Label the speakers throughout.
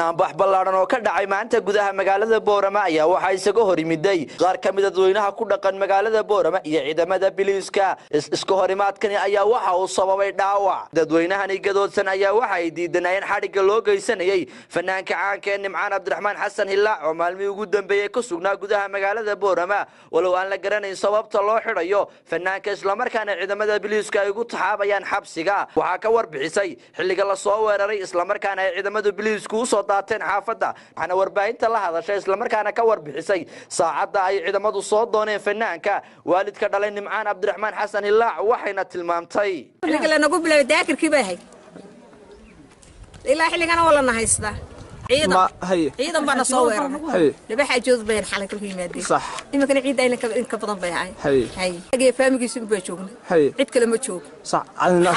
Speaker 1: banaanbax ballaaran oo ka dhacay maanta gudaha magaalada Boorama ayaa waxa isaga hor yimiday qaar ka mid ah dadweynaha ku dhaqan magaalada Boorama iyo ciidamada biliiska isku horimaadkani ayaa waxa uu sababay dhaawac dadweynahani gadoodsan ayaa waxa ay diidanayeen xariga loo geysanayay fanaanka caanka ee Nimcaan Cabdiraxmaan Xasan Hilaac oo maalmihii ugu dambeeyay ku sugnaa gudaha magaalada Boorama walow aan la garanayn sababta loo xidhayo fanaanka isla markaana ciidamada biliiska ay ugu taxaabayaan xabsiga waxa ka warbixisay xilliga la soo weeraray isla markaana ay ciidamada biliisku soo daateen xaafada waxana warbaahinta la hadashay isla markaana ka warbixisay saacada ay ciidamadu soo dooneen fanaanka waalidka dhalay Nimcaan Cabdiraxmaan Xasan Hilaac waxayna tilmaamtay
Speaker 2: xilliga la nagu bilaabay daakirkii baa hay ilaa xilligana wala nahaystaa ciidan bana soo weeraray labaxa jood been xalay kulku yimaadeen sax imikana ciid ayna ka badan bay hay agee faamigiisu baa joognay cid kale ma joog sax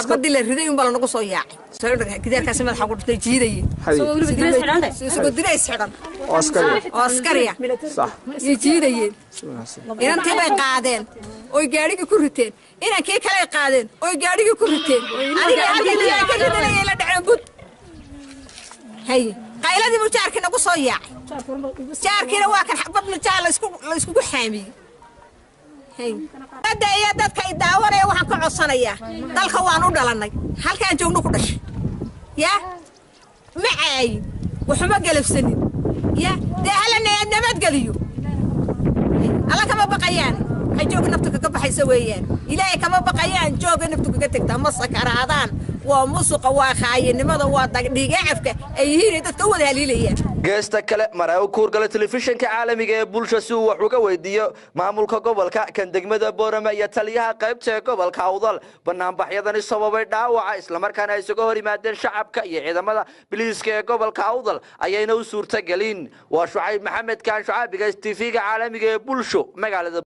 Speaker 2: xabadii la riday baa nagu soo yaacay soo gidaarkaas madaxa ku dhintay jiiday soo direys xidhan askariya sax jiidayeen inantii bay qaadeen oo gaariga ku riteen inankii kale qaadeen oo gaariga ku riteen adiga halkii ka riday la dhaceen bud hay qayladii buu jaarkina ku soo yaacay jaarkina waa kan xabad jaal la isku xaamiyay hay dadka ay daawanaya waxaan ka codsanayaa dalka waan u dhalanay halkaan joogno ku dhashay ya macay waxuma galabsanin ya daalana nabad galiyo alla kama baqayaan ay joog naftu ka baxaysa weeyaan ilaahay kama baqayaan joog naftu ka tagtaa ma sakaraadaan waa musuqa waa khaayanimada waa dhigacafka ay yihiin dadka wada haliilayaan
Speaker 1: geesta kale maray ku gala telefishinka caalamiga ee bulshada si uu wax uga weydiiyo maamulka gobolka kan degmada Boorama iyo taliyaha qaybta gobolka Awdal banaanbaxyadani sababay dhaawaca isla markaana ay isaga hor yimaadeen shacabka iyo ciidamada biliiska ee gobolka Awdal ayayna u suurtagelin waa Shucayb Maxamed kaan shacbiga TV-ga caalamiga ee bulsho magaalada